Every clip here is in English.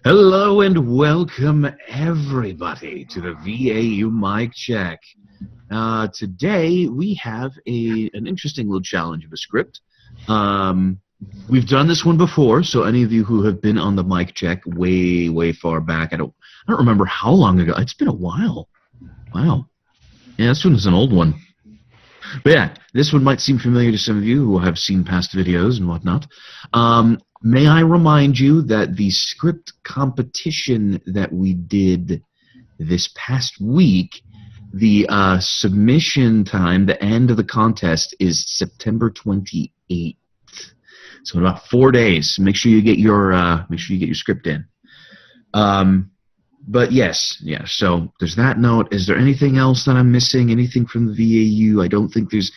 Hello and welcome everybody to the VAU mic check. Today we have an interesting little challenge of a script. We've done this one before, so any of you who have been on the mic check way far back, I don't remember how long ago. It's been a while. Wow. Yeah, this one is an old one. But yeah, this one might seem familiar to some of you who have seen past videos and whatnot. May I remind you that the script competition that we did this past week, the submission time, the end of the contest, is September 28th. So in about 4 days. Make sure you get your script in. But yes, yeah. So there's that note. Is there anything else that I'm missing? Anything from the VAU? I don't think there's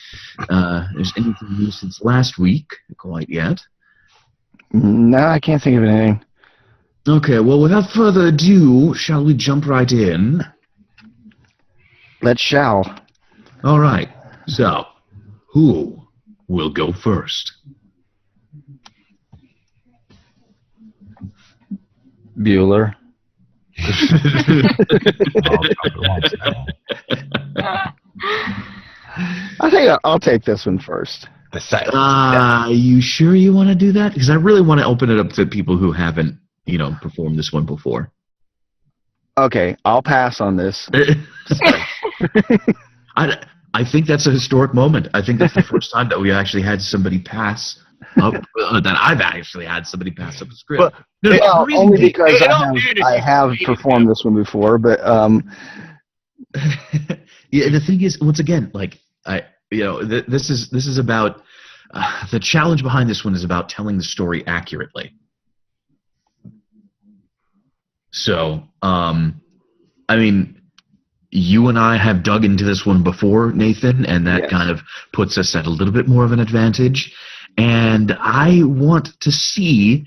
anything new since last week quite yet. No, I can't think of anything. Okay, well, without further ado, shall we jump right in? Let's shall. All right. So, who will go first? Bueller. I think I'll take this one first. You sure you want to do that? Because I really want to open it up to people who haven't, performed this one before. Okay, I'll pass on this. I think that's a historic moment. I think that's the first time that we actually had somebody pass up, that I've actually had somebody pass up a script. Well, only because I have performed this one before, but yeah, the thing is, once again, this is about the challenge behind this one is about telling the story accurately. So, I mean, you and I have dug into this one before, Nathan, and that kind of puts us at a little bit more of an advantage. And I want to see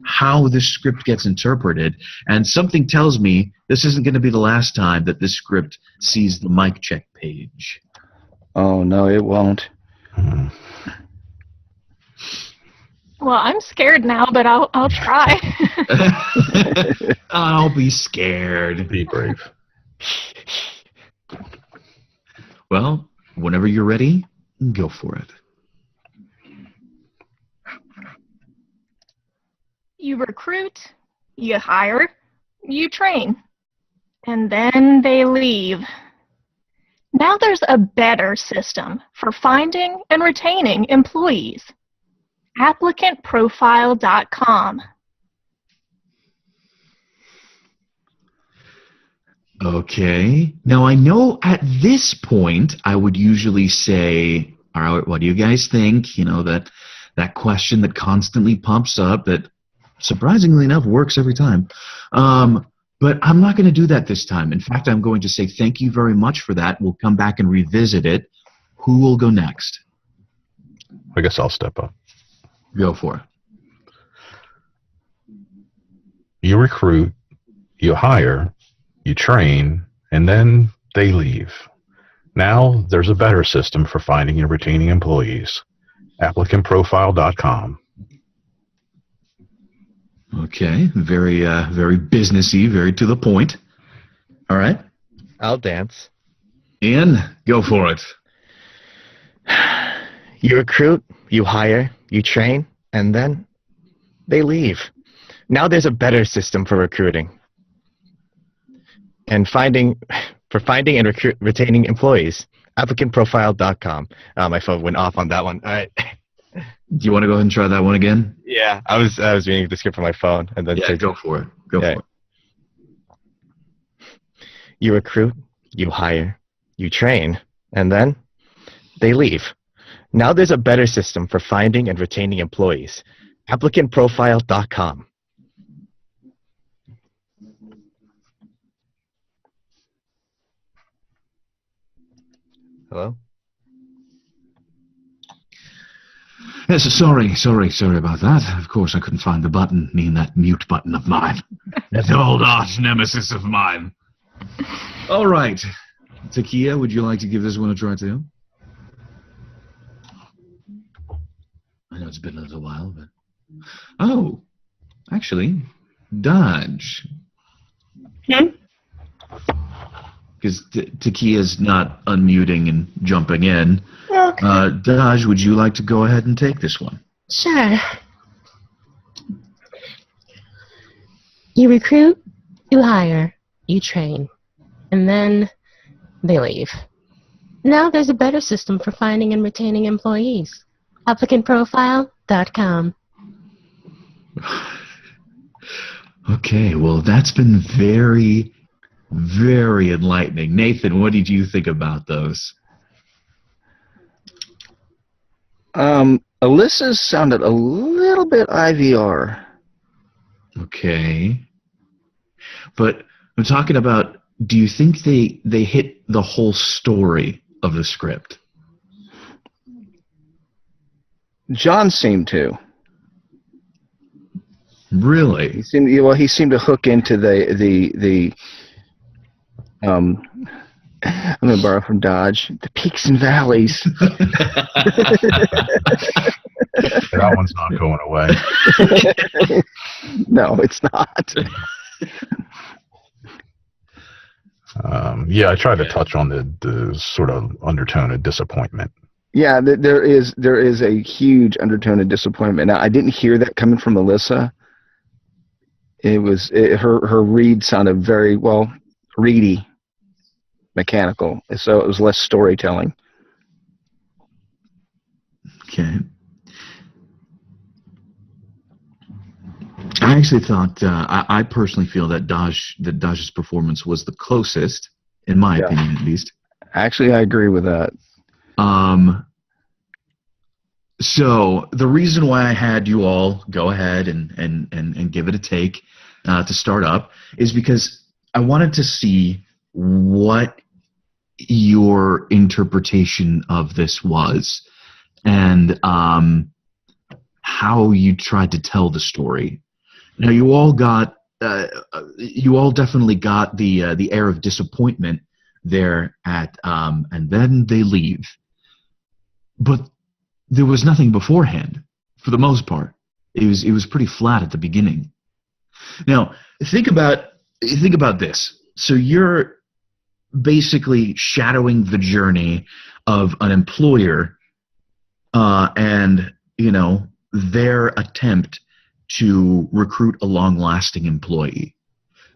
how this script gets interpreted. And something tells me this isn't going to be the last time that this script sees the mic check page. Oh, no, it won't. Well, I'm scared now, but I'll try. I'll be scared. Be brave. Well, whenever you're ready, go for it. You recruit, you hire, you train, and then they leave. Now there's a better system for finding and retaining employees. ApplicantProfile.com. Okay. Now, I know at this point I would usually say, all right, what do you guys think? That question that constantly pops up that surprisingly enough works every time. But I'm not going to do that this time. In fact, I'm going to say thank you very much for that. We'll come back and revisit it. Who will go next? I guess I'll step up. Go for it. You recruit, you hire, you train, and then they leave. Now there's a better system for finding and retaining employees. ApplicantProfile.com. Okay, very businessy, very to the point. All right. I'll dance. Ian, go for it. You recruit, you hire, you train, and then they leave. Now there's a better system for recruiting and finding and retaining employees. ApplicantProfile.com. My phone went off on that one. All right. Do you want to go ahead and try that one again? Yeah, I was reading the script from my phone and then go for it. Go for it. You recruit, you hire, you train, and then they leave. Now there's a better system for finding and retaining employees. ApplicantProfile.com. Hello? Yes, sorry about that. Of course, I couldn't find the button, that mute button of mine. That old arch nemesis of mine. All right. Takia, would you like to give this one a try too? I know it's been a little while, but... Oh, actually, Dodge. Because Takia's not unmuting and jumping in. Okay. Dodge, would you like to go ahead and take this one? Sure. You recruit, you hire, you train, and then they leave. Now there's a better system for finding and retaining employees. ApplicantProfile.com. Okay, well, that's been very, very enlightening. Nathan, what did you think about those? Alyssa's sounded a little bit IVR. Okay. But I'm talking about, do you think they hit the whole story of the script? John seemed to. Really? He seemed to hook into the I'm gonna borrow from Dodge, the peaks and valleys. That one's not going away. No, it's not. Yeah, I tried to touch on the sort of undertone of disappointment. Yeah, there is a huge undertone of disappointment. Now, I didn't hear that coming from Alyssa. Her read sounded very reedy, mechanical. So it was less storytelling. Okay. I actually thought I personally feel that Dodge's performance was the closest, in my opinion, at least. Actually, I agree with that. So the reason why I had you all go ahead and give it a take to start up is because I wanted to see what your interpretation of this was and how you tried to tell the story. Now you all definitely got the air of disappointment there at and then they leave. But there was nothing beforehand, for the most part. It was pretty flat at the beginning. Now, think about this. So you're basically shadowing the journey of an employer and, their attempt to recruit a long-lasting employee.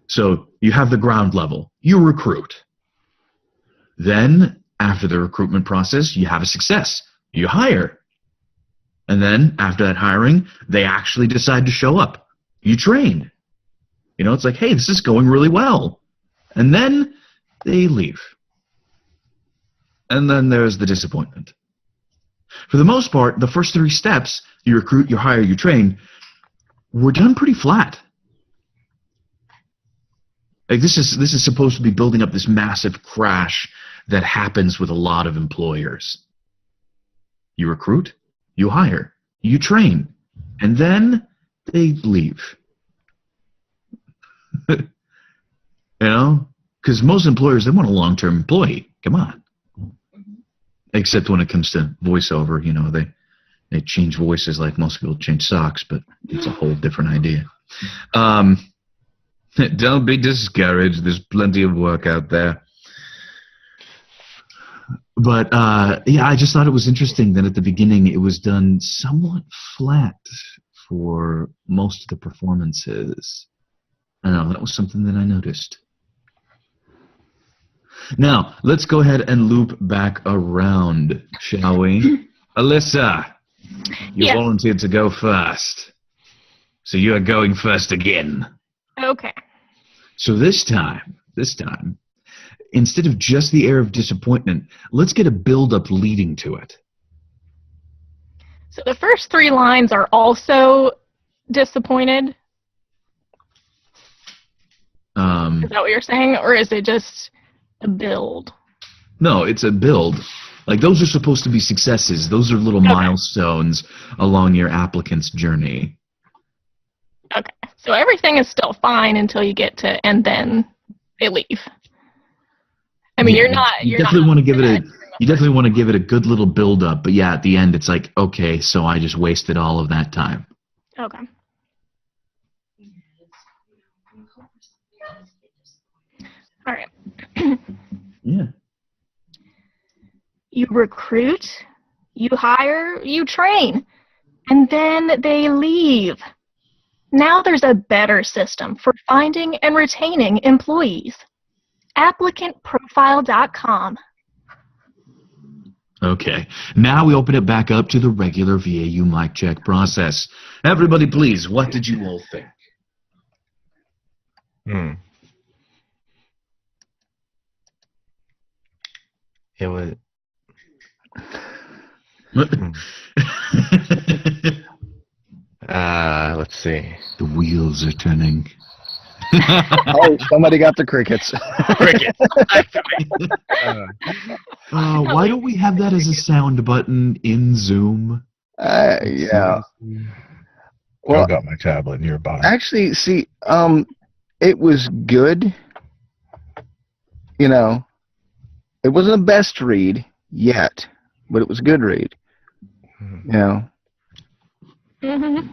So you have the ground level. You recruit. Then, after the recruitment process, you have a success. You hire. And then, after that hiring, they actually decide to show up. You train. It's like, hey, this is going really well. And then they leave. And then there's the disappointment. For the most part, the first 3 steps, you recruit, you hire, you train, were done pretty flat. Like this is supposed to be building up this massive crash that happens with a lot of employers. You recruit, you hire, you train, and then they leave. Because most employers, they want a long-term employee. Come on. Except when it comes to voiceover, they change voices like most people change socks, but it's a whole different idea. Don't be discouraged. There's plenty of work out there. But, I just thought it was interesting that at the beginning it was done somewhat flat for most of the performances. I know, that was something that I noticed. Now, let's go ahead and loop back around, shall we? Alyssa, you volunteered to go first. So you are going first again. Okay. So this time, instead of just the air of disappointment, let's get a build-up leading to it. So the first 3 lines are also disappointed? Is that what you're saying? Or is it just a build? No, it's a build. Like, those are supposed to be successes. Those are little milestones along your applicant's journey. Okay. So everything is still fine until you get to, and then they leave. I mean, you definitely want to give it a good little build up, but at the end it's like, okay, so I just wasted all of that time. Okay. All right. Yeah. You recruit, you hire, you train, and then they leave. Now there's a better system for finding and retaining employees. ApplicantProfile.com. Okay. Now we open it back up to the regular VAU mic check process. Everybody, please, what did you all think? It was. Let's see. The wheels are turning. Oh, somebody got the crickets. Cricket. Why don't we have that as a sound button in Zoom? Yeah. Well, Well, I've got my tablet nearby. actually, see, it was good. You know, it wasn't the best read yet, but it was a good read. You know,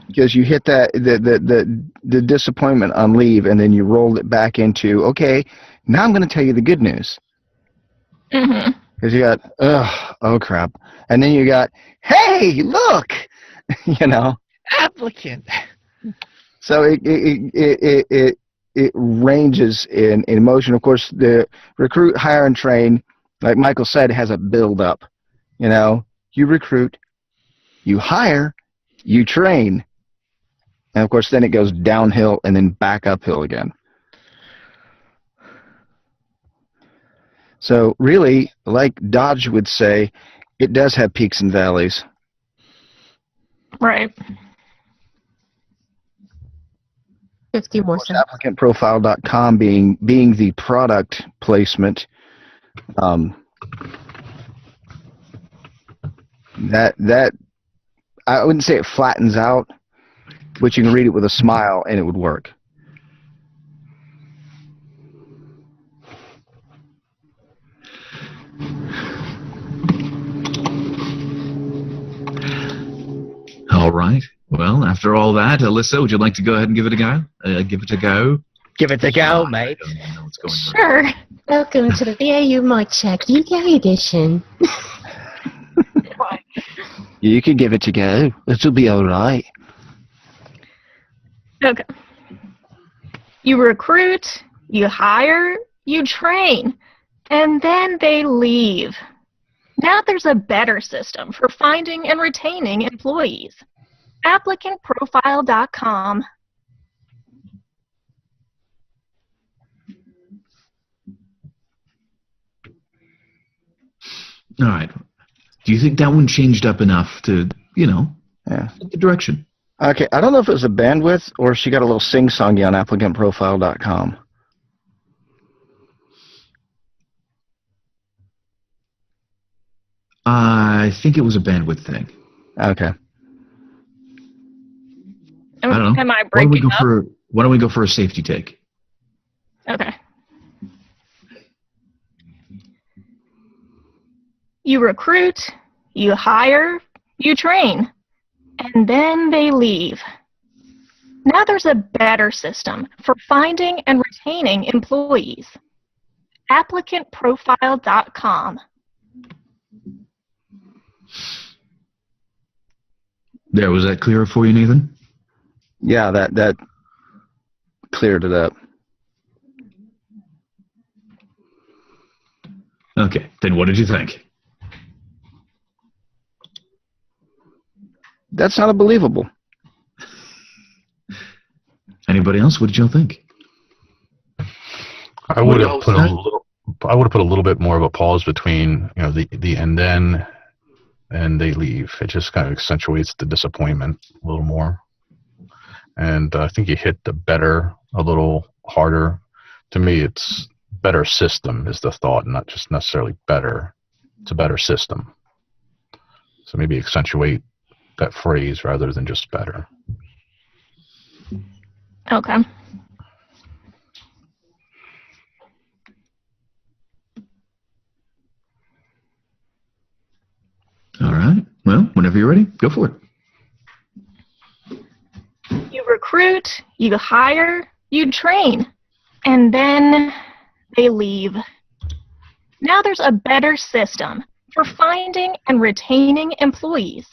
because you hit that the disappointment on leave, and then you rolled it back into, okay, now I'm going to tell you the good news. Because you got, oh crap, and then you got, hey, look, you know, Applicant. so it ranges in emotion. Of course, the recruit, hire, and train, like Michael said, has a build up. You know, you recruit, you hire, you train, and of course then it goes downhill and then back uphill again. So really, like Dodge would say, it does have peaks and valleys. Right. 50 more Of course, cents. ApplicantProfile.com being the product placement, that I wouldn't say it flattens out, but you can read it with a smile and it would work. All right. Well, after all that, Alyssa, would you like to go ahead and give it a go? Give it a go? Give it a go, mate. I don't even know what's going on. Sure. Welcome to the VAU mic check UK edition. You could give it a go. It'll be all right. Okay. You recruit, you hire, you train, and then they leave. Now there's a better system for finding and retaining employees. ApplicantProfile.com. All right. Do you think that one changed up enough to, you know, Yeah. set the direction? Okay, I don't know if it was a bandwidth or if she got a little sing-songy on ApplicantProfile.com. I think it was a bandwidth thing. Okay. I don't know. Am I Why don't we breaking go up? for a safety take? Okay. You recruit, you hire, you train, and then they leave. Now there's a better system for finding and retaining employees. ApplicantProfile.com. There, was that clearer for you, Nathan? Yeah, that cleared it up. Okay, then what did you think? That's not unbelievable. Anybody else? What did y'all think? I would have put a little bit more of a pause between, you know, the and then and they leave. It just kind of accentuates the disappointment a little more. And I think you hit the better a little harder. To me, it's better system is the thought, not just necessarily better. It's a better system. So maybe accentuate that phrase rather than just better. Okay. All right. Well, whenever you're ready, go for it. You recruit, you hire, You train, and then they leave. Now there's a better system for finding and retaining employees.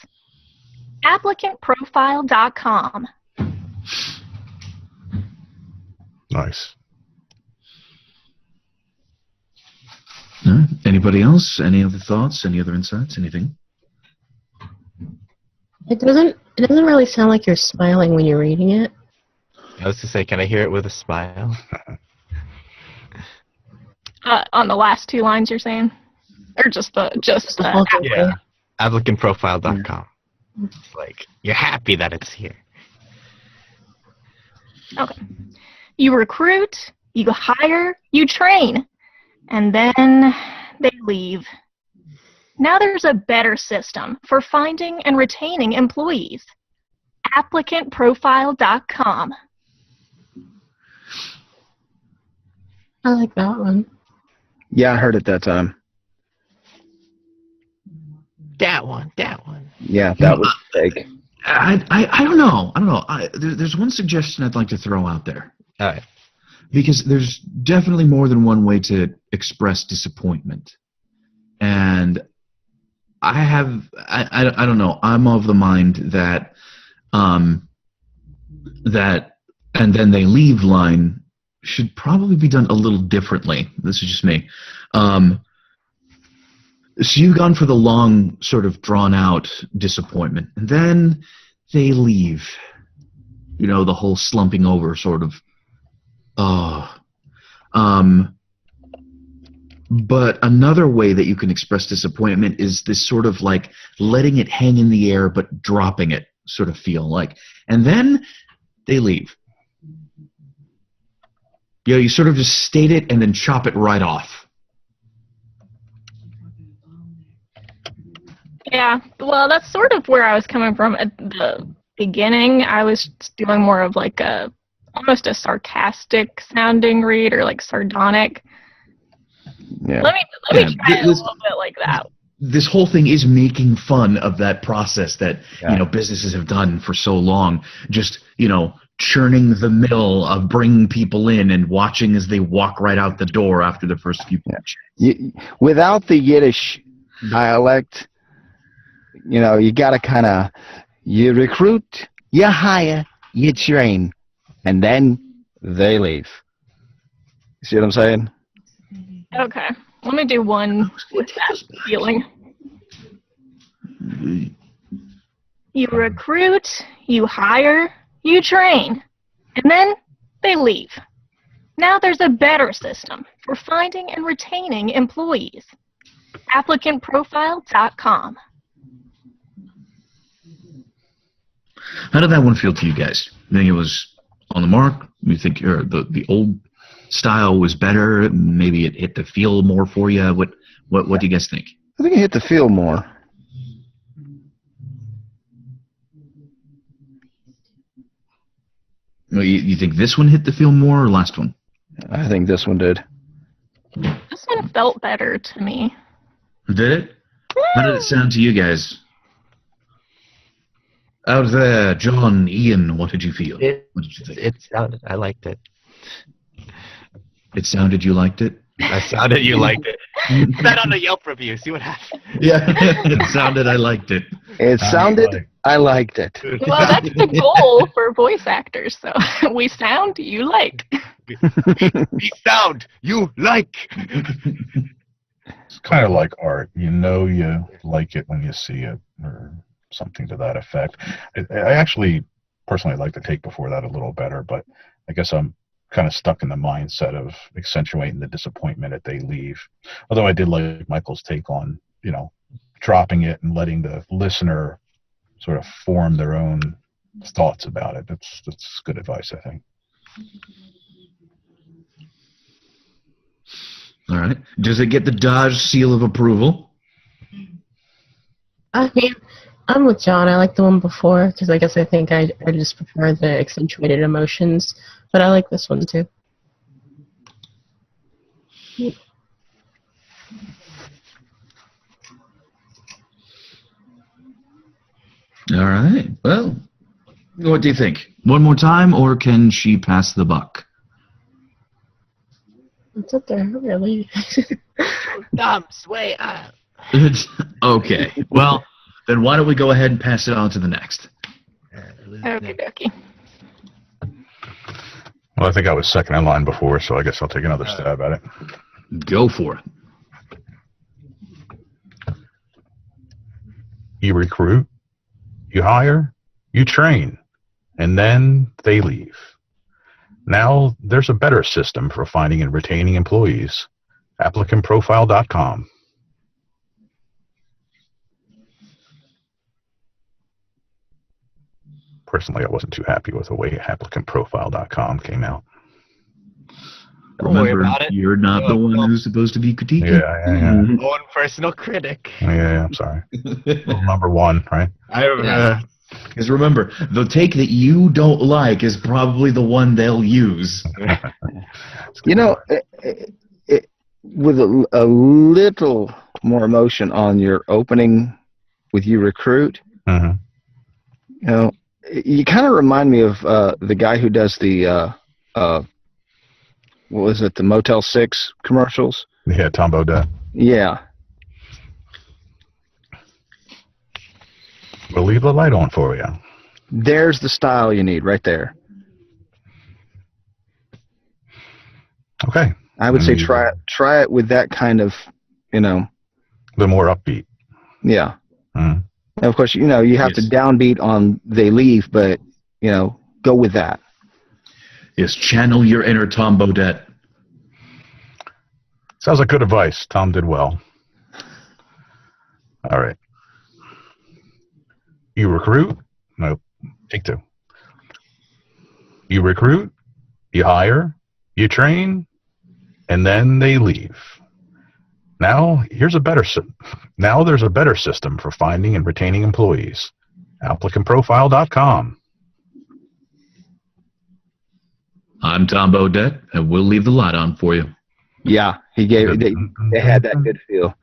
ApplicantProfile.com. Nice. Anybody else? Any other thoughts? Any other insights? Anything? It doesn't really sound like you're smiling when you're reading it. I was to say, can I hear it with a smile? On the last two lines, you're saying, or just the whole thing. Yeah. ApplicantProfile.com. It's like, you're happy that it's here. Okay. You recruit, you hire, you train, and then they leave. Now there's a better system for finding and retaining employees. ApplicantProfile.com. I like that one. Yeah, I heard it that time. That one. Yeah, that was fake. I don't know. There's one suggestion I'd like to throw out there. All right. Because there's definitely more than one way to express disappointment. And I don't know. I'm of the mind that that and then they leave line should probably be done a little differently. This is just me. So you've gone for the long, sort of drawn out disappointment, and then they leave. You know, the whole slumping over sort of. But another way that you can express disappointment is this sort of like letting it hang in the air but dropping it sort of feel like. And then they leave. You know, you sort of just state it and then chop it right off. Yeah, well, that's sort of where I was coming from at the beginning. I was doing more of like almost a sarcastic sounding read, or like sardonic. Yeah. Let me try it a little bit like that. This whole thing is making fun of that process that businesses have done for so long. Just churning the mill of bringing people in and watching as they walk right out the door after the first few. Without the Yiddish dialect, you got to kind of, you recruit, you hire, you train, and then they leave. See what I'm saying? Okay. Let me do one with that feeling. You recruit, you hire, you train, and then they leave. Now there's a better system for finding and retaining employees. ApplicantProfile.com. How did that one feel to you guys? You think it was on the mark? You think the old style was better? Maybe it hit the feel more for you? What do you guys think? I think it hit the feel more. You think this one hit the feel more or last one? I think this one did. This one felt better to me. Did it? How did it sound to you guys? Out there, John, Ian, what did you feel? What did you think? It sounded. I liked it. It sounded you liked it? I sounded you liked it. Put that on the Yelp review. See what happens. Yeah, it sounded I liked it. It sounded I liked it. Well, that's the goal for voice actors. So we sound you like. We sound you like. It's kind of like art. You like it when you see it, or something to that effect. I actually personally like the take before that a little better, but I guess I'm kind of stuck in the mindset of accentuating the disappointment that they leave. Although I did like Michael's take on, dropping it and letting the listener sort of form their own thoughts about it. That's good advice, I think. All right. Does it get the Dodge seal of approval? I mean, I'm with John. I like the one before because I guess I think I just prefer the accentuated emotions, but I like this one too. All right. Well, what do you think? One more time, or can she pass the buck? It's up there, really. Thumbs way up. Okay. Well, then why don't we go ahead and pass it on to the next? Okie dokie. Well, I think I was second in line before, so I guess I'll take another stab at it. Go for it. You recruit, you hire, you train, and then they leave. Now there's a better system for finding and retaining employees. ApplicantProfile.com. Personally, I wasn't too happy with the way ApplicantProfile.com came out. Don't worry Remember, about it. you're not the one who's supposed to be critiquing. Yeah. Own personal critic. Yeah, I'm sorry. Rule number one, right? Because remember, the take that you don't like is probably the one they'll use. You know, with a little more emotion on your opening with you recruit, Mm-hmm. you know, you kind of remind me of the guy who does the what was it, the Motel 6 commercials? Yeah, Tom Bodett. Yeah. We'll leave the light on for you. There's the style you need right there. Okay. I would say try it with that kind of, you know. The more upbeat. Yeah. Mm. And of course, you know, you have to downbeat on they leave, but, you know, go with that. Yes, channel your inner Tom Bodett. Sounds like good advice. Tom did well. All right. You recruit? No, take two. You recruit, you hire, you train, and then they leave. Now there's a better system for finding and retaining employees. ApplicantProfile.com. I'm Tom Bodett, and we'll leave the light on for you. Yeah, they had that good feel.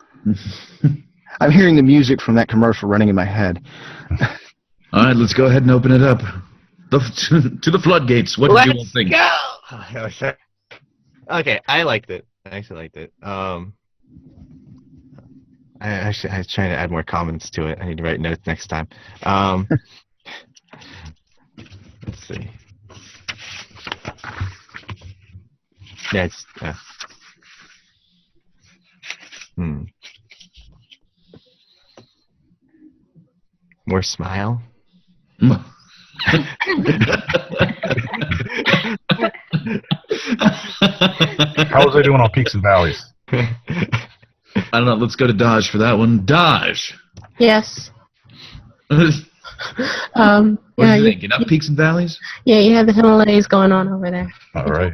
I'm hearing the music from that commercial running in my head. All right, let's go ahead and open it up. To the floodgates. What did you all think? Go! Okay, I liked it. I actually liked it. I was trying to add more comments to it. I need to write notes next time. Let's see. Yeah, it's. More smile. How was I doing on peaks and valleys? I don't know. Let's go to Dodge for that one. Dodge. Yes. What do you think? Enough peaks and valleys? Yeah, you have the Himalayas going on over there. All right.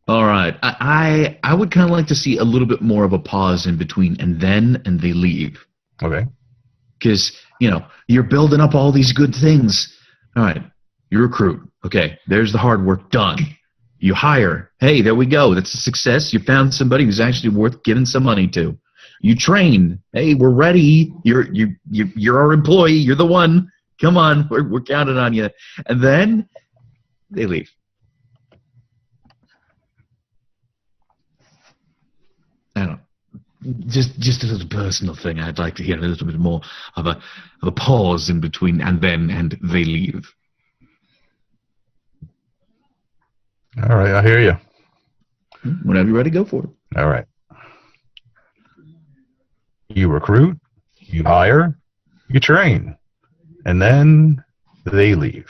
All right. I would kind of like to see a little bit more of a pause in between and then and they leave. Okay. Because, you know, you're building up all these good things. All right. You recruit. Okay. There's the hard work done. You hire. Hey, there we go. That's a success. You found somebody who's actually worth giving some money to. You train. Hey, we're ready. You're our employee. You're the one. Come on. We're counting on you. And then they leave. I don't know. Just a little personal thing. I'd like to hear a little bit more of a pause in between and then and they leave. All right, I hear you. Whenever you're ready, go for it. All right. You recruit, you hire, you train, and then they leave.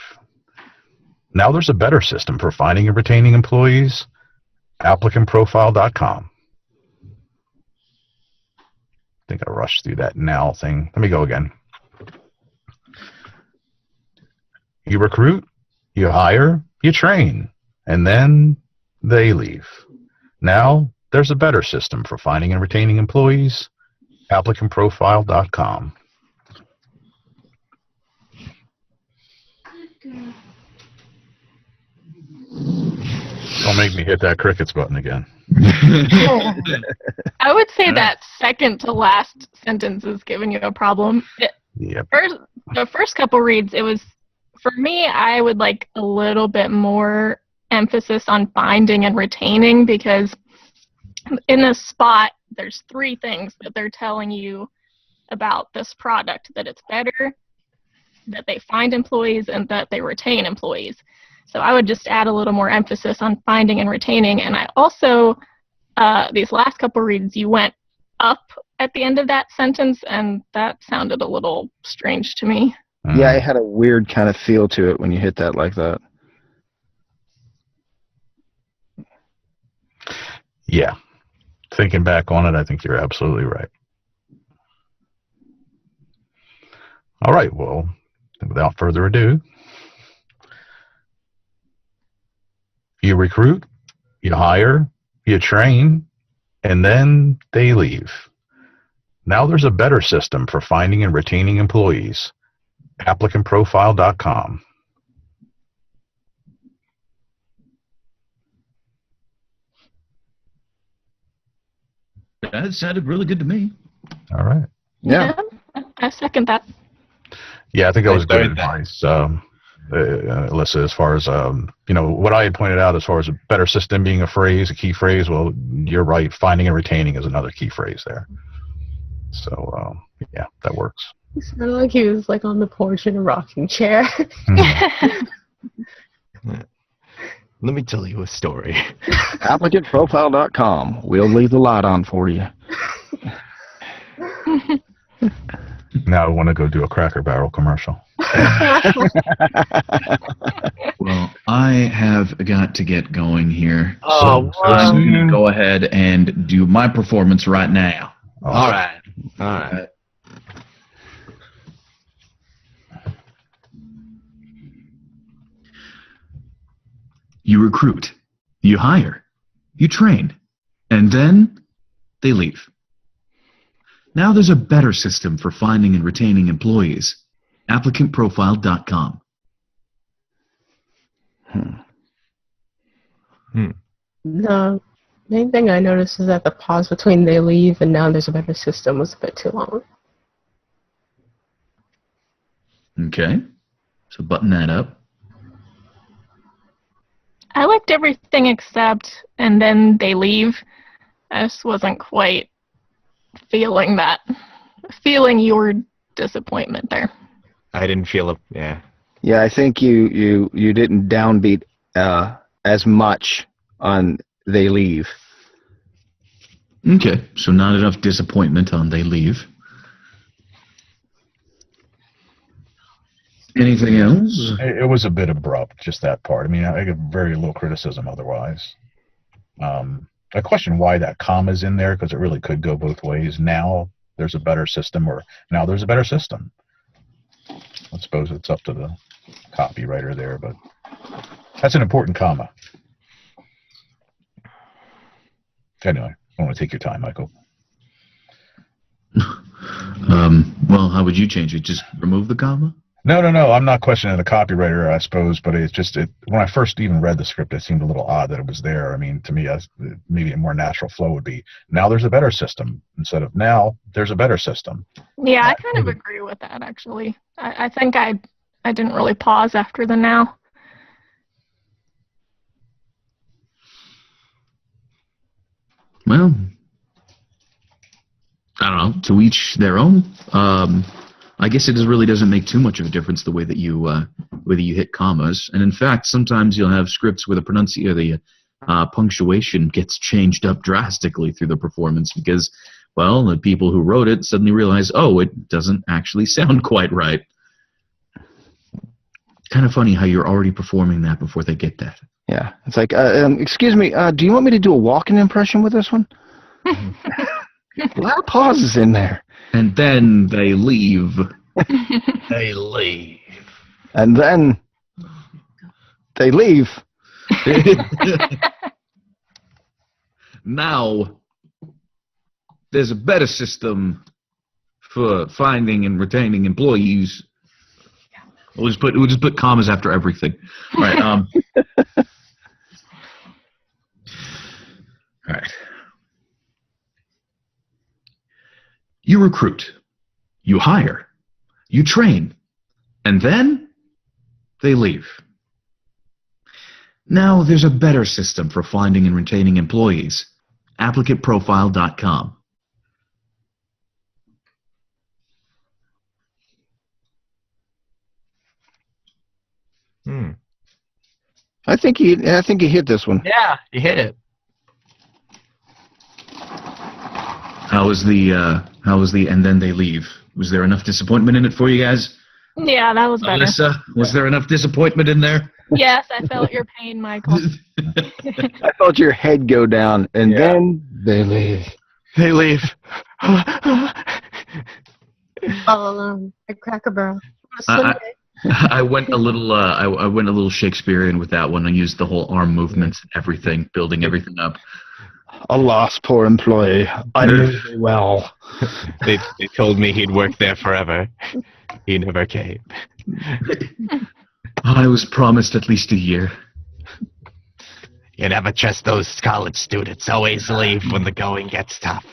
Now there's a better system for finding and retaining employees. ApplicantProfile.com. I think I rushed through that now thing. Let me go again. You recruit, you hire, you train, and then they leave. Now there's a better system for finding and retaining employees. ApplicantProfile.com. Don't make me hit that crickets button again. I would say that second to last sentence is giving you a problem. Yep. The first couple reads, it was For me, I would like a little bit more emphasis on finding and retaining, because in this spot, there's 3 things that they're telling you about this product: that it's better, that they find employees, and that they retain employees. So I would just add a little more emphasis on finding and retaining. And I also, these last couple reads, you went up at the end of that sentence, and that sounded a little strange to me. Yeah, it had a weird kind of feel to it when you hit that like that. Yeah. Thinking back on it, I think you're absolutely right. All right, well, without further ado, you recruit, you hire, you train, and then they leave. Now there's a better system for finding and retaining employees. ApplicantProfile.com. That sounded really good to me. All right. Yeah. I second that. Yeah, I think that was good third that. advice, Alyssa, as far as, what I had pointed out as far as a better system being a phrase, a key phrase. Well, you're right. Finding and retaining is another key phrase there. So, yeah, that works. It sounded like he was like on the porch in a rocking chair. Let me tell you a story. ApplicantProfile.com. We'll leave the light on for you. Now I want to go do a Cracker Barrel commercial. Well, I have got to get going here. Oh, so I'm going to go ahead and do my performance right now. All right. All right. You recruit, you hire, you train, and then they leave. Now there's a better system for finding and retaining employees. ApplicantProfile.com. The main thing I noticed is that the pause between they leave and now there's a better system was a bit too long. Okay, so button that up. I liked everything except and then they leave. I just wasn't quite feeling your disappointment there. I didn't feel it. Yeah. Yeah, I think you didn't downbeat as much on they leave. Okay, so not enough disappointment on they leave. Anything else? It was a bit abrupt, just that part. I mean, I get very little criticism otherwise. I question why that comma's in there, because it really could go both ways. Now there's a better system, or now there's a better system. I suppose it's up to the copywriter there, but that's an important comma. Anyway, I want to take your time, Michael. Well, how would you change it? Just remove the comma? No. I'm not questioning the copywriter, I suppose, but it's just when I first even read the script, it seemed a little odd that it was there. I mean, to me, maybe a more natural flow would be now there's a better system instead of now there's a better system. Yeah, I kind of agree with that, actually. I think I didn't really pause after the now. Well, I don't know. To each their own. I guess it really doesn't make too much of a difference the way that you whether you hit commas. And in fact, sometimes you'll have scripts where the punctuation gets changed up drastically through the performance because, well, the people who wrote it suddenly realize, oh, it doesn't actually sound quite right. Kind of funny how you're already performing that before they get that. Yeah, it's like, excuse me, do you want me to do a walking impression with this one? A lot of pauses in there. And then they leave. They leave. And then they leave. Now there's a better system for finding and retaining employees. We'll just put commas after everything. All right. All right. You recruit, you hire, you train, and then they leave. Now there's a better system for finding and retaining employees. ApplicantProfile.com. I think he hit this one. Yeah, you hit it. How was the and then they leave? Was there enough disappointment in it for you guys? Yeah, that was better. Alyssa, was there enough disappointment in there? Yes, I felt your pain, Michael. I felt your head go down, and then they leave. They leave. All alone at Cracker Barrel. I went a little I went a little Shakespearean with that one. I used the whole arm movements, everything, building everything up. Alas, poor employee. I knew very well. They told me he'd work there forever. He never came. I was promised at least a year. You never trust those college students. Always leave when the going gets tough.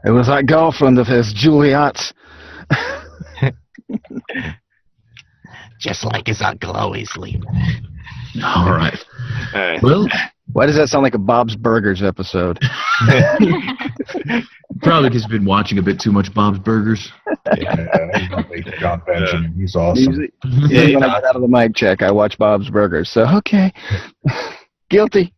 It was that girlfriend of his, Juliet. Just like his uncle always leaving. All right. Well, why does that sound like a Bob's Burgers episode? probably because you've been watching a bit too much Bob's Burgers. John Benjamin, he's awesome. When I get out of the mic check, I watch Bob's Burgers. So, okay. Guilty.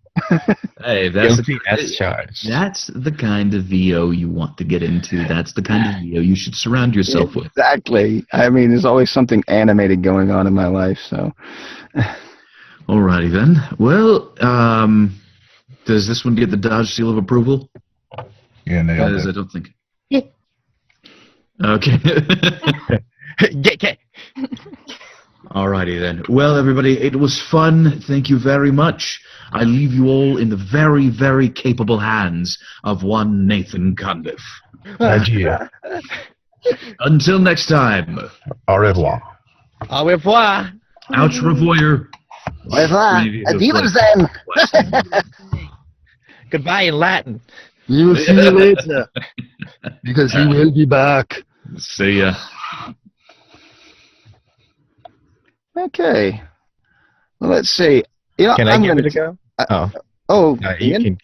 Hey, that's Guilty as charged. That's the kind of VO you want to get into. That's the kind of VO you should surround yourself with. Exactly. I mean, there's always something animated going on in my life, so... Alrighty then. Well, does this one get the Dodge seal of approval? Yeah, nailed it. I don't think. Yeah. Okay. Okay. Alrighty then. Well, everybody, it was fun. Thank you very much. I leave you all in the very, very capable hands of one Nathan Cundiff. Adieu. Until next time. Au revoir. Au revoir. Ouch, revoyeur. Au revoir. Adios then. Goodbye in Latin. We will see you later. Because he will be back. See ya. Okay. Well, let's see. You know, Can I give it a go? Oh, You Ian? can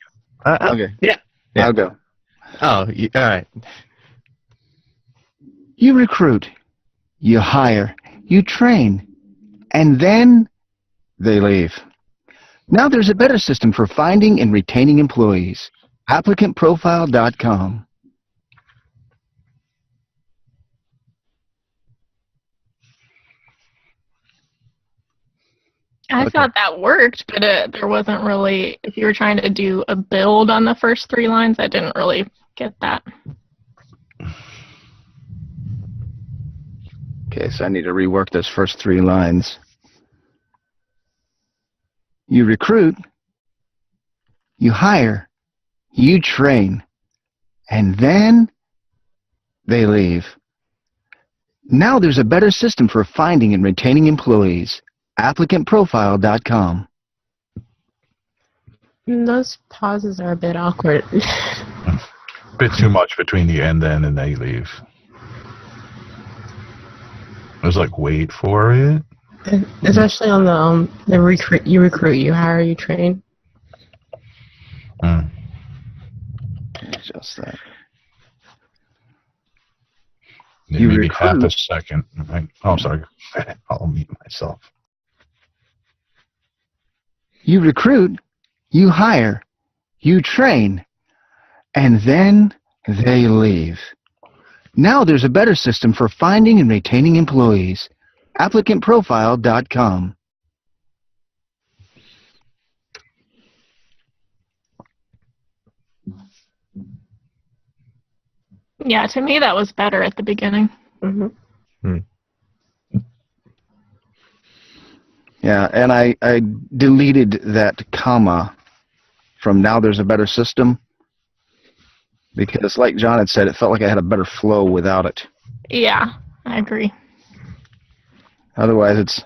go. Okay. Yeah. I'll go. Oh, all right. You recruit, you hire, you train, and then they leave. Now there's a better system for finding and retaining employees. ApplicantProfile.com. I thought that worked, but there wasn't really, if you were trying to do a build on the first 3 lines, I didn't really get that. Okay, so I need to rework those first 3 lines. You recruit, you hire, you train, and then they leave. Now there's a better system for finding and retaining employees. ApplicantProfile.com. Those pauses are a bit awkward. A bit too much between the and then and they leave. I was like, wait for it. Especially on the recruit, you hire, you train. Just that. Maybe half a second. I'm sorry. I'll mute myself. You recruit, you hire, you train, and then they leave. Now there's a better system for finding and retaining employees. ApplicantProfile.com. Yeah, to me that was better at the beginning. Mm-hmm. Yeah, and I deleted that comma from now there's a better system because, like John had said, it felt like I had a better flow without it. Yeah, I agree. Otherwise, it's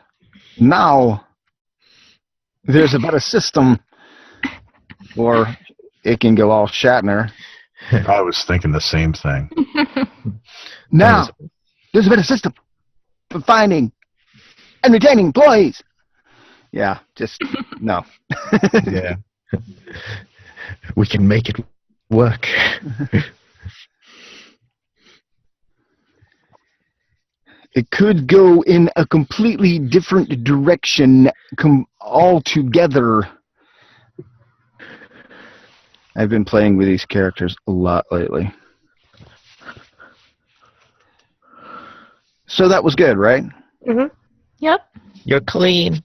now there's a better system, or it can go all Shatner. I was thinking the same thing. Now there's a better system for finding and retaining employees. Yeah, just no. Yeah. We can make it work. It could go in a completely different direction altogether. I've been playing with these characters a lot lately. So that was good, right? Mm-hmm. Yep. You're clean.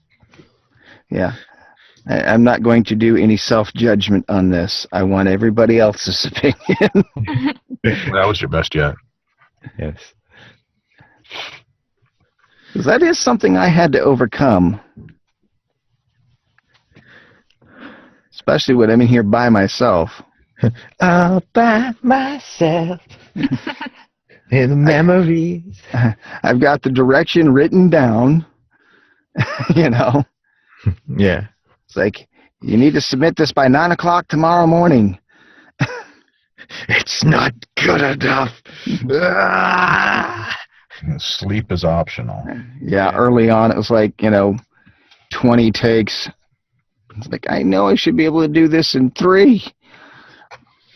Yeah. I'm not going to do any self-judgment on this. I want everybody else's opinion. That was your best yet. Yes. 'Cause that is something I had to overcome. Especially when I'm in here by myself. All by myself. In the memories. I've got the direction written down. You know, Yeah. it's like, you need to submit this by 9 o'clock tomorrow morning. It's not good enough. Ah! Sleep is optional. Yeah, early on it was like, 20 takes. It's like, I know I should be able to do this in 3,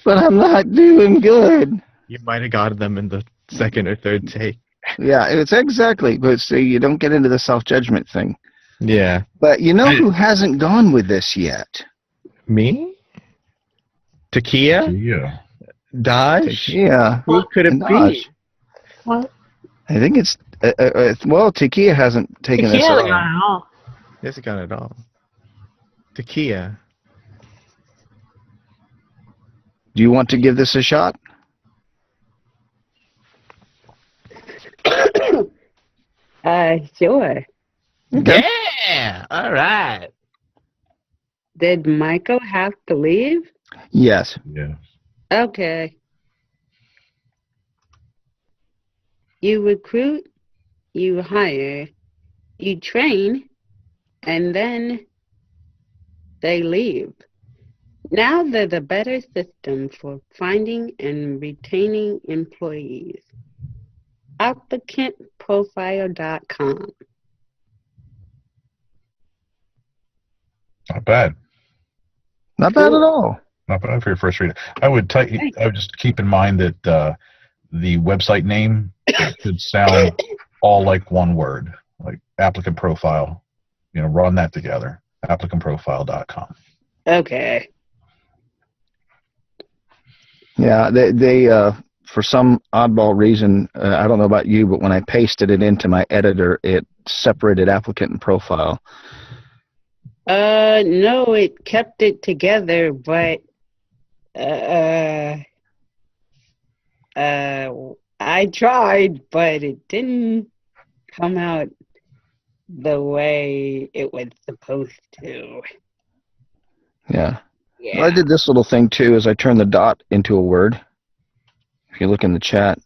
but I'm not doing good. You might have gotten them in the second or third take. Yeah, it's exactly. But see, you don't get into the self-judgment thing. Yeah. But you know who hasn't gone with this yet? Me? Takia? Yeah. Dodge? Yeah. Who could it be? Dodge. Well, I think it's, Takia hasn't taken this at all. He hasn't got it all. Takia. Do you want to give this a shot? Sure. Okay. Yeah! All right. Did Michael have to leave? Yes. Yeah. Okay. You recruit, you hire, you train, and then they leave. Now there's a better system for finding and retaining employees. ApplicantProfile.com. Not bad. Not bad at all. Not bad for your first read. I would just keep in mind that the website name should sound all like one word, like applicant profile. Run that together. Applicantprofile.com. Okay. Yeah, they for some oddball reason, I don't know about you, but when I pasted it into my editor, it separated applicant and profile. No, it kept it together, but I tried, but it didn't come out the way it was supposed to. Yeah. Yeah. Well, I did this little thing too, is I turned the dot into a word. If you look in the chat,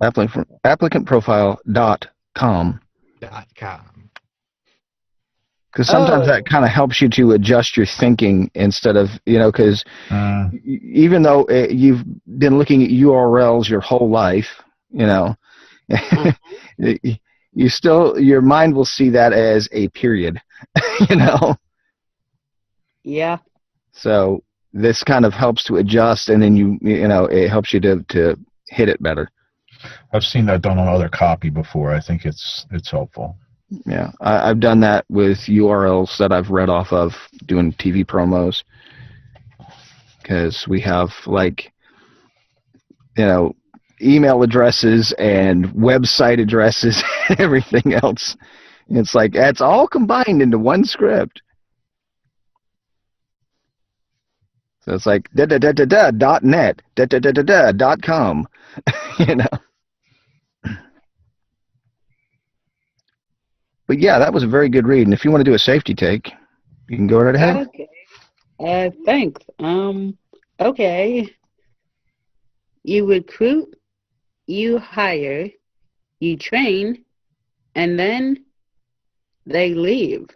applicantprofile.com. .com. Because sometimes that kind of helps you to adjust your thinking instead of, because even though you've been looking at URLs your whole life, you still, your mind will see that as a period, Yeah. So this kind of helps to adjust, and then it helps you to hit it better. I've seen that done on other copy before. I think it's helpful. Yeah, I've done that with URLs that I've read off of doing TV promos, because we have email addresses and website addresses and everything else. It's like that's all combined into one script. So it's like .net, .com, But yeah, that was a very good read. And if you want to do a safety take, you can go right ahead. Okay. Thanks. Okay. You recruit, you hire, you train, and then they leave.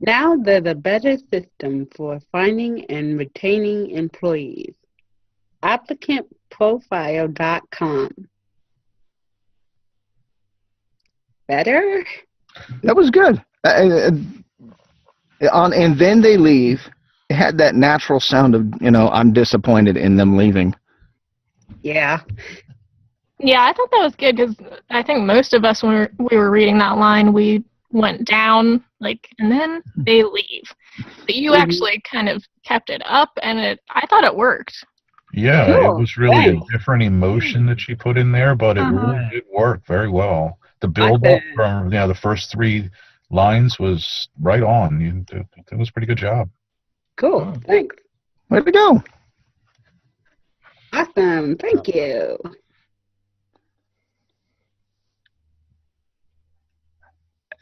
Now there's a better system for finding and retaining employees. ApplicantProfile.com. better? That was good. And then they leave. It had that natural sound of, I'm disappointed in them leaving. Yeah. Yeah, I thought that was good because I think most of us, when we were reading that line, we went down, and then they leave. But you actually kind of kept it up, and I thought it worked. Yeah, Cool. it was really Thanks. a different emotion that she put in there, but it really did work very well. The build up from the first 3 lines was right on. It was a pretty good job. Cool. Thanks. Way to go. Awesome. Thank you.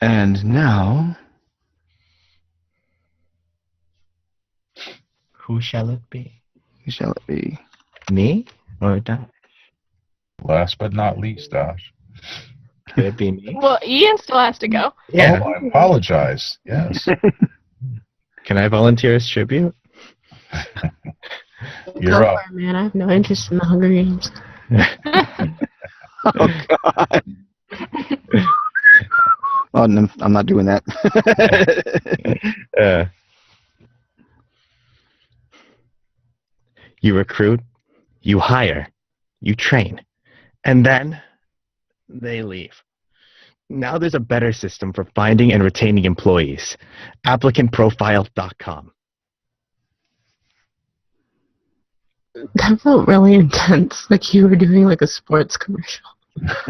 And now, Who shall it be? who shall it be? Me or Dash? Last but not least, Josh. Could it be me? Well, Ian still has to go. Yeah. Oh, I apologize. Yes. Can I volunteer as tribute? You're Go up. for it, man. I have no interest in the Hunger Games. Oh, God. Oh, no, I'm not doing that. You recruit, you hire, you train, and then they leave. Now there's a better system for finding and retaining employees. Applicantprofile.com. That felt really intense, like you were doing a sports commercial.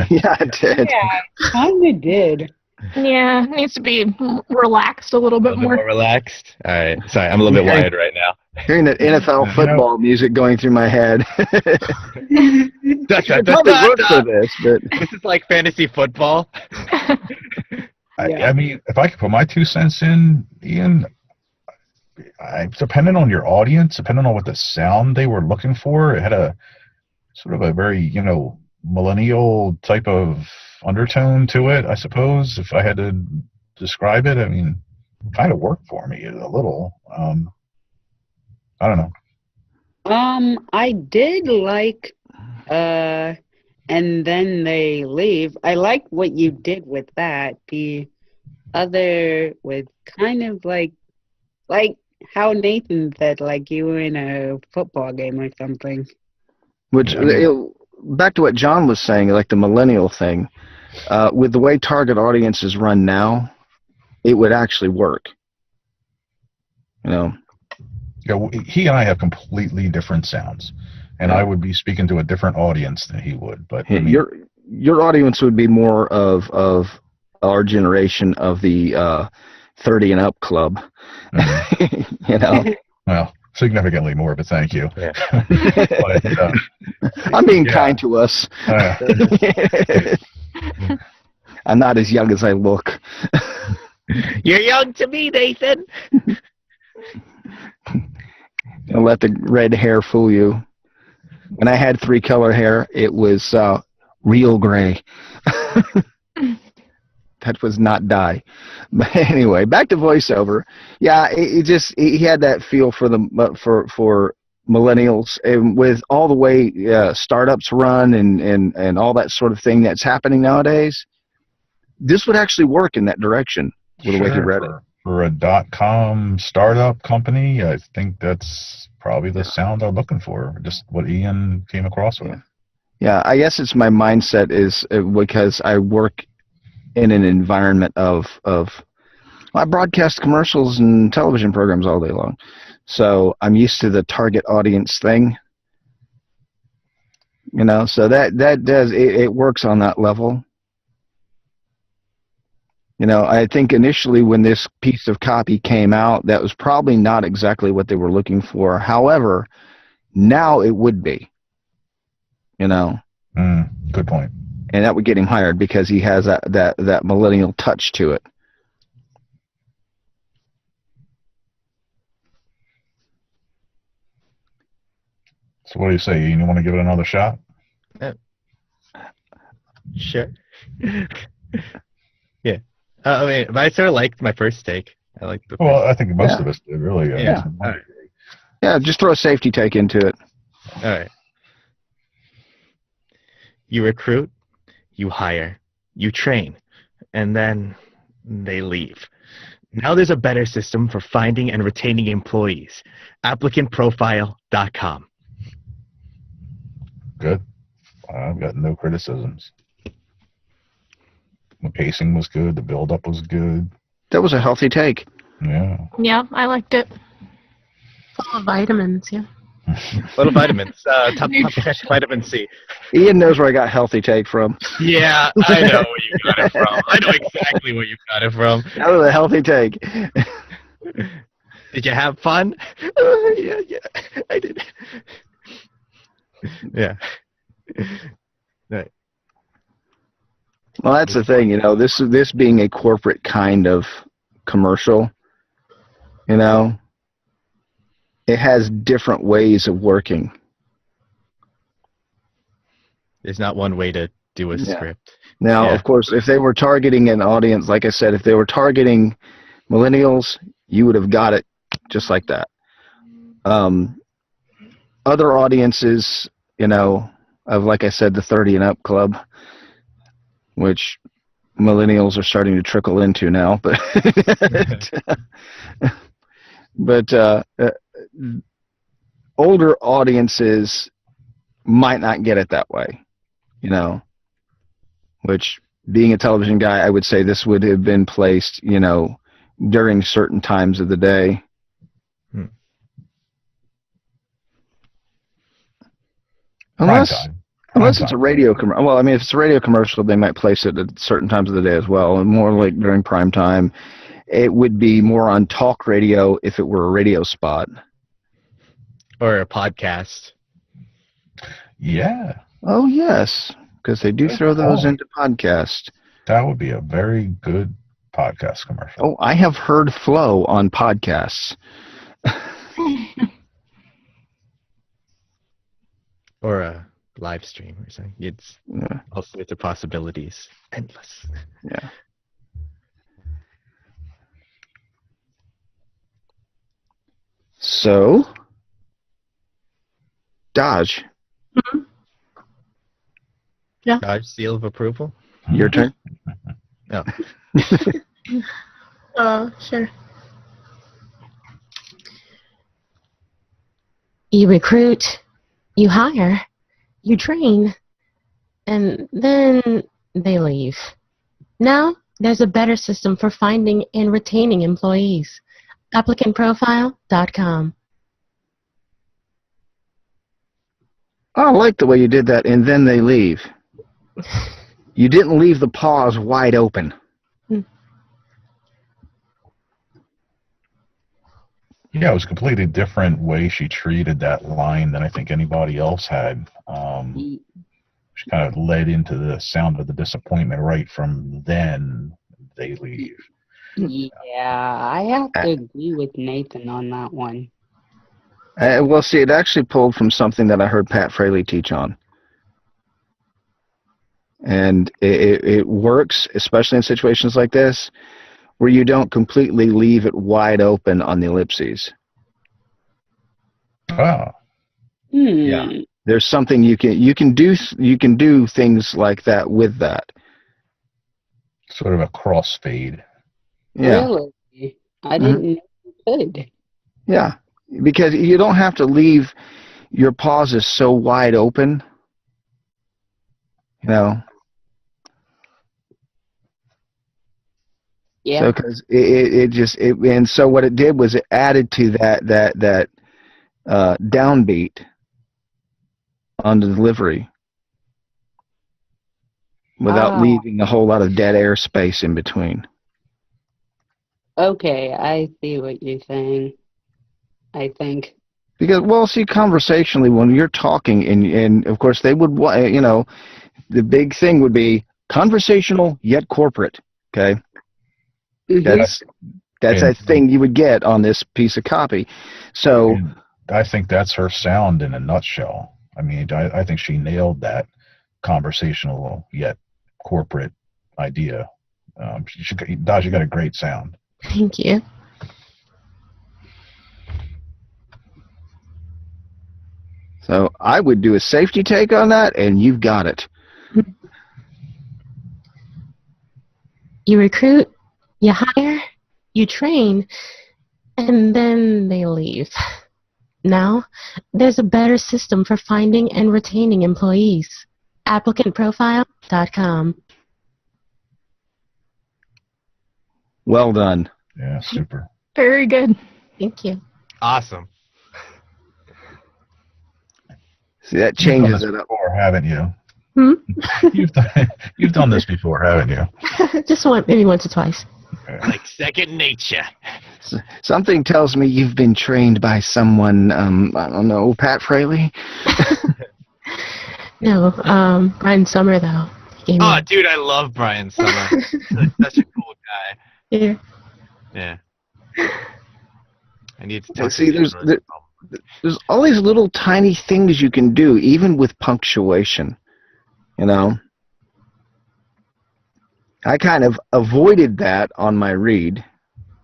Yeah, it did. Yeah, kind of did. Yeah, it needs to be relaxed a little A bit little bit more. more relaxed. All right. Sorry, I'm a little bit wired right now. Hearing that NFL football music going through my head. That's It probably works for this, but This is like fantasy football. I mean, if I could put my 2 cents in, Ian, depending on your audience, depending on what the sound they were looking for, it had a sort of a very, millennial type of undertone to it, I suppose, if I had to describe it. I mean, it kind of worked for me a little. I don't know. I did like, and then they leave. I like what you did with that. The other was kind of like how Nathan said, like you were in a football game or something. which back to what John was saying, like the millennial thing, with the way target audiences run now, it would actually work. Yeah, he and I have completely different sounds, and I would be speaking to a different audience than he would. But I mean, your audience would be more of our generation of the 30 and up club. Well, significantly more, but thank you. Yeah. But, I'm being kind to us. I'm not as young as I look. You're young to me, Nathan. Don't let the red hair fool you. When I had 3-color hair, it was real gray. That was not dye. But anyway, back to voiceover. Yeah, he had that feel for for millennials, and with all the way startups run and all that sort of thing that's happening nowadays, this would actually work in that direction. With the way he read it. For a .com startup company, I think that's probably the sound I'm looking for. Just what Ian came across with. Yeah, I guess it's my mindset is because I work in an environment of I broadcast commercials and television programs all day long, so I'm used to the target audience thing. So that does it works on that level. I think initially when this piece of copy came out, that was probably not exactly what they were looking for. However, now it would be. Good point. And that would get him hired because he has that millennial touch to it. So what do you say, Ian? You want to give it another shot? Sure. Yeah. I mean, but I sort of liked my first take. I liked the. Well, I think most of us did, really. Yeah. All right. Yeah, just throw a safety take into it. All right. You recruit, you hire, you train, and then they leave. Now there's a better system for finding and retaining employees. ApplicantProfile.com. Good. I've got no criticisms. The pacing was good. The build-up was good. That was a healthy take. Yeah. Yeah, I liked it. Full of vitamins, yeah. Little vitamins. Top vitamin C. Ian knows where I got healthy take from. Yeah, I know where you got it from. I know exactly where you got it from. That was a healthy take. Did you have fun? Yeah, I did. Yeah. Right. Well, that's the thing, you know, this being a corporate kind of commercial, you know, it has different ways of working. There's not one way to do a script. Now, Yeah. of course, if they were targeting an audience, like I said, if they were targeting millennials, you would have got it just like that. Other audiences, you know, of, like I said, the 30 and up club, which millennials are starting to trickle into now, but older audiences might not get it that way, you know, which, being a television guy, I would say this would have been placed, you know, during certain times of the day. Unless it's a radio commercial. Well, I mean, if it's a radio commercial, they might place it at certain times of the day as well, and more like during prime time. It would be more on talk radio if it were a radio spot. Or a podcast. Yeah. Oh, yes, because they do throw those into podcasts. That would be a very good podcast commercial. Oh, I have heard Flow on podcasts. Or a live stream or something. It's all sorts of possibilities. Endless. Yeah. So, Dodge. Mm-hmm. Yeah. Dodge seal of approval. Your turn. No. Sure. You recruit, you hire, you train, and then they leave. Now there's a better system for finding and retaining employees. ApplicantProfile.com. I like the way you did that, and then they leave. You didn't leave the pause wide open. Yeah, it was a completely different way she treated that line than I think anybody else had. She kind of led into the sound of the disappointment right from then they leave. Yeah, I have to agree with Nathan on that one. Well, see, it actually pulled from something that I heard Pat Fraley teach on. And it works, especially in situations like this, where you don't completely leave it wide open on the ellipses. Oh. Yeah. There's something you can do things like that with that. Sort of a crossfade. Yeah. Really? I didn't know you could. Yeah. Because you don't have to leave your pauses so wide open. You know. Yeah. So, because and so what it did was it added to that downbeat on the delivery without leaving a whole lot of dead air space in between. Okay, I see what you're saying. I think. Because, well, see, conversationally, when you're talking, and of course they would, you know, the big thing would be conversational yet corporate. Okay. That's a thing you would get on this piece of copy. So I think that's her sound in a nutshell. I mean, I think she nailed that conversational yet corporate idea. Dodge, you got a great sound. Thank you. So I would do a safety take on that, and you've got it. You recruit, you hire, you train, and then they leave. Now, there's a better system for finding and retaining employees. ApplicantProfile.com. Well done. Yeah, super. Very good. Thank you. Awesome. See, that You've done changes this it up. before, haven't you? Hmm? You've done this before, haven't you? Just maybe once or twice. Like second nature. Something tells me you've been trained by someone, I don't know, Pat Fraley? No, Brian Summer, though. He gave me Oh, dude, I love Brian Summer. Such a cool guy. yeah. Yeah. I need to talk See, to him. there's all these little tiny things you can do, even with punctuation. You know? I kind of avoided that on my read.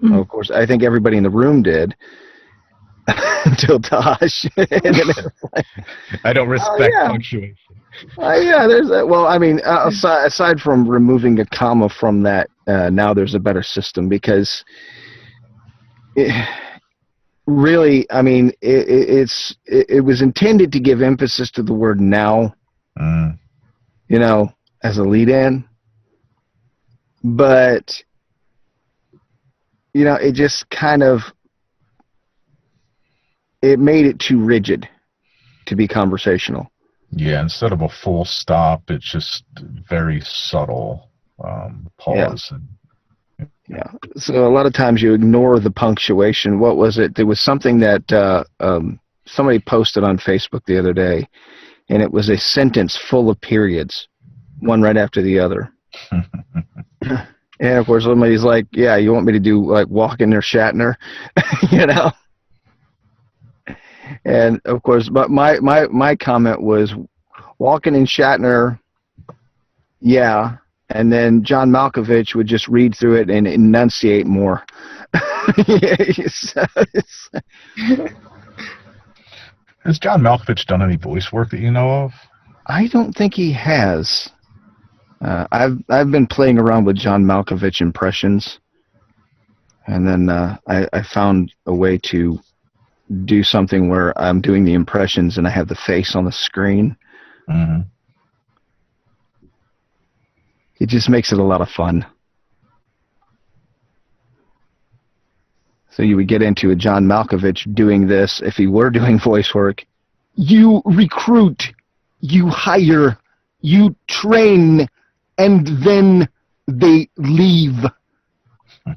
Mhm. Of course, I think everybody in the room did. Until Tosh. And then it was like, I don't respect yeah. punctuation. yeah, there's that. Well, I mean, aside from removing a comma from that, now there's a better system because really, I mean, it was intended to give emphasis to the word now, you know, as a lead-in, but you know, it just kind of it made it too rigid to be conversational. Yeah, instead of a full stop, it's just very subtle pause. Yeah. So a lot of times you ignore the punctuation. What was it? There was something that somebody posted on Facebook the other day, and it was a sentence full of periods, one right after the other. And of course, somebody's like, "Yeah, you want me to do like Walken or Shatner?" You know. And of course, but my comment was Walken and Shatner, yeah, and then John Malkovich would just read through it and enunciate more. Has John Malkovich done any voice work that you know of? I don't think he has. I've been playing around with John Malkovich impressions, and then I found a way to do something where I'm doing the impressions and I have the face on the screen. Mm-hmm. It just makes it a lot of fun. So you would get into a John Malkovich doing this if he were doing voice work. You recruit, you hire, you train, and then they leave.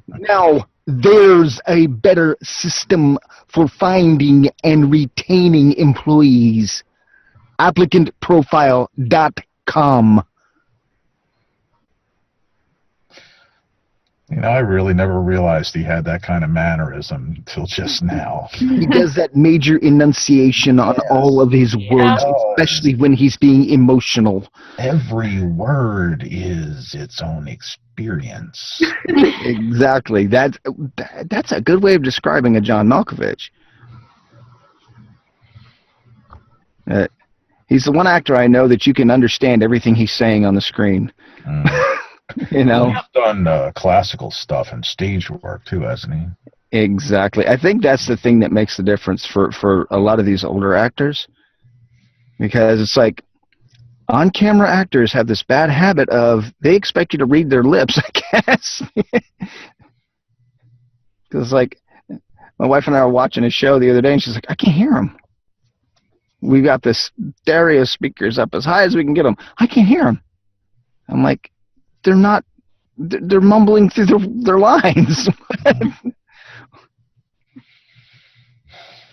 Now, there's a better system for finding and retaining employees. ApplicantProfile.com. You know, I really never realized he had that kind of mannerism until just now. He does that major enunciation on all of his words, especially when he's being emotional. Every word is its own experience. Exactly. That's a good way of describing a John Malkovich. He's the one actor I know that you can understand everything he's saying on the screen. You know, he's done classical stuff and stage work too, hasn't he? Exactly. I think that's the thing that makes the difference for a lot of these older actors, because it's like on-camera actors have this bad habit of they expect you to read their lips, I guess. Because like my wife and I were watching a show the other day, and she's like, "I can't hear him. We got this stereo speakers up as high as we can get them. I can't hear them." I'm like, they're not. They're mumbling through their lines.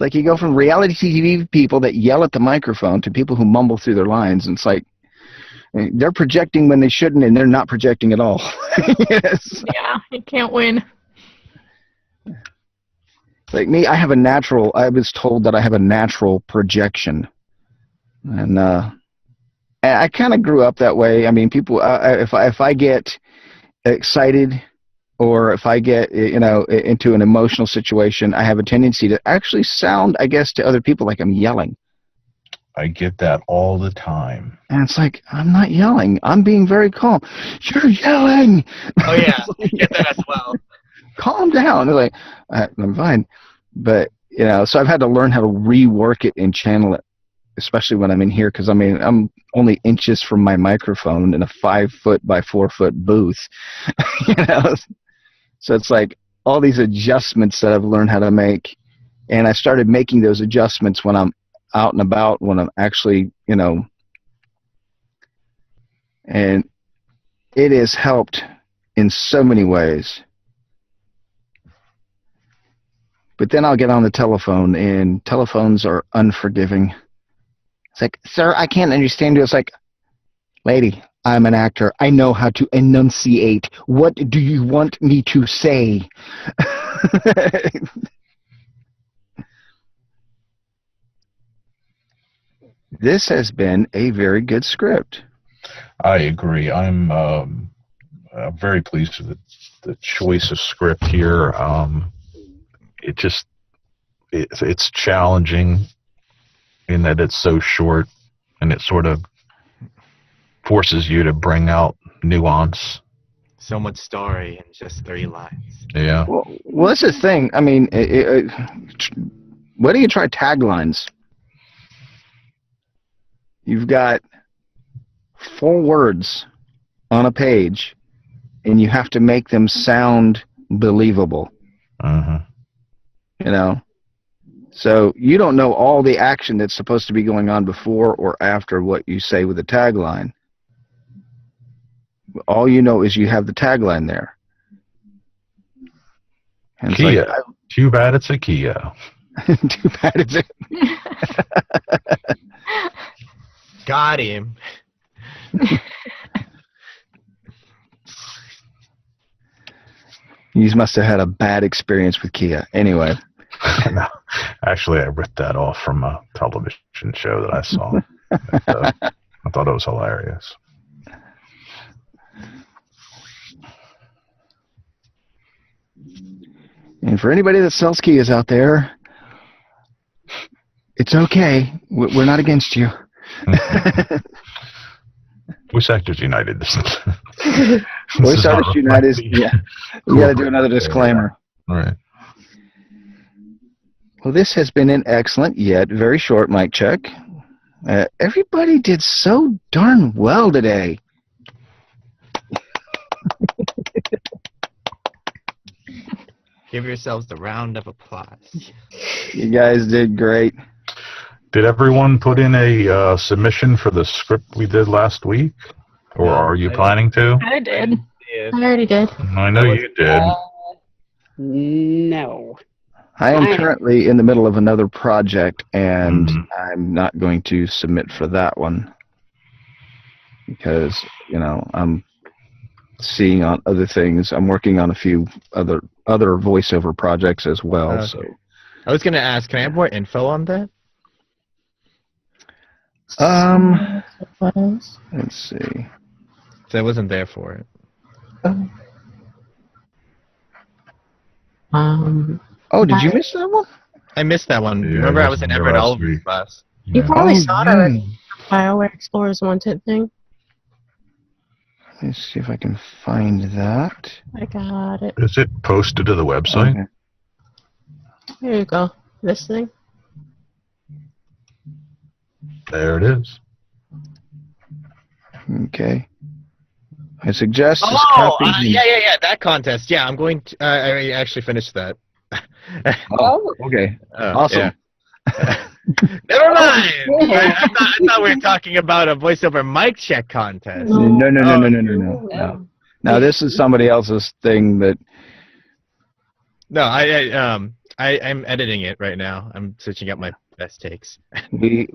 Like you go from reality TV people that yell at the microphone to people who mumble through their lines, and it's like they're projecting when they shouldn't, and they're not projecting at all. Yes. Yeah, you can't win. Like me, I was told that I have a natural projection, and I kind of grew up that way. I mean, people, if I get excited, or if I get into an emotional situation, I have a tendency to actually sound, I guess, to other people like I'm yelling. I get that all the time. And it's like, I'm not yelling. I'm being very calm. You're yelling. Oh yeah, I get that as well. Calm down. They're like, I'm fine. But, so I've had to learn how to rework it and channel it, especially when I'm in here, because, I'm only inches from my microphone in a 5-foot by 4-foot booth. So it's like all these adjustments that I've learned how to make. And I started making those adjustments when I'm out and about, when I'm actually, and it has helped in so many ways. But then I'll get on the telephone, and telephones are unforgiving. It's like, sir, I can't understand you. It's like, lady, I'm an actor. I know how to enunciate. What do you want me to say? This has been a very good script. I agree. I'm very pleased with the choice of script here. It's challenging in that it's so short, and it sort of forces you to bring out nuance. So much story in just 3 lines. Yeah. Well, that's the thing. Why don't you try taglines? You've got 4 words on a page, and you have to make them sound believable. Uh-huh. So you don't know all the action that's supposed to be going on before or after what you say with the tagline. All you know is you have the tagline there. And Kia. Too bad it's a Kia. Too bad it's a... Got him. You must have had a bad experience with Kia. Anyway. No, actually, I ripped that off from a television show that I saw. I thought it was hilarious. And for anybody that sells Kias out there, it's okay. We're not against you. Voice Actors United. Voice Artists United. Yeah, we got to do another disclaimer. All right. Well, this has been an excellent yet very short mic check. Everybody did so darn well today. Give yourselves the round of applause. You guys did great. Did everyone put in a submission for the script we did last week? Or are you planning to? I did. I already did. I know you did. No. I am currently in the middle of another project, and I'm not going to submit for that one because, I'm seeing on other things. I'm working on a few other voiceover projects as well. Okay. So I was going to ask, can I have more info on that? What else? let's see. So I wasn't there for it. Oh, did you miss that one? I missed that one. Yeah, Remember, I was in there Everett last Oliver's week. class. You Yeah. probably Oh, saw it yeah. already. BioWare Explorers Wanted thing. Let's see if I can find that. I got it. Is it posted to the website? Okay. Here you go. This thing. There it is. Okay. I suggest this Oh, copy. yeah. That contest. Yeah, I'm going to. I actually finished that. Oh, okay. Awesome. Yeah. Never mind. I thought we were talking about a voiceover mic check contest. No. Now this is somebody else's thing that. No, I'm editing it right now. I'm searching out my best takes. We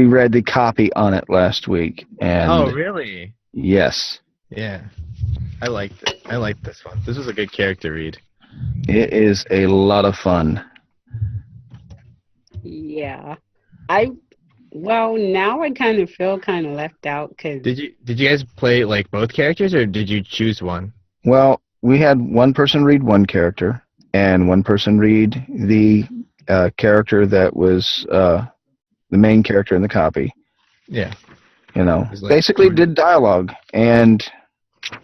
read the copy on it last week, and Oh, really? yes, Yeah. I liked it. I liked this one. This was a good character read. it is a lot of fun. Yeah. Well, now I kind of feel kind of left out because Did you guys play like both characters, or did you choose one? Well, we had one person read one character, and one person read the character that was the main character in the copy. Yeah. You know, It's like basically did dialogue, and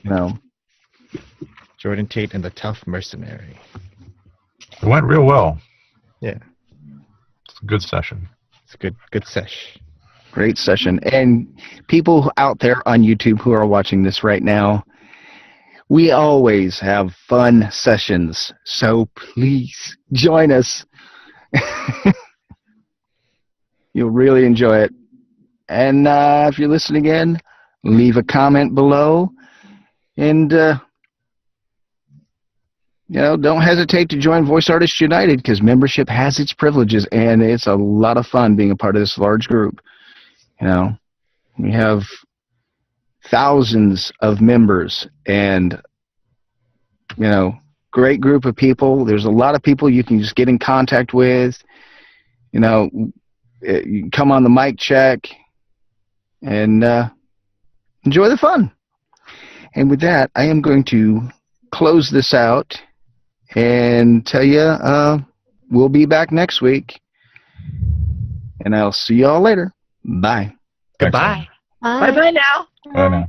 you know, Jordan Tate and the Tough Mercenary. It went real well. Yeah. It's a good session. It's a good sesh. great session. And people out there on YouTube who are watching this right now, we always have fun sessions, so please join us. You'll really enjoy it. And if you're listening again, leave a comment below. And, don't hesitate to join Voice Artists United, because membership has its privileges, and it's a lot of fun being a part of this large group. We have thousands of members, and, great group of people. There's a lot of people you can just get in contact with. You can come on the mic check and enjoy the fun. And with that, I am going to close this out and tell you we'll be back next week. And I'll see you all later. Bye. Goodbye. Bye. Bye-bye now. Bye now.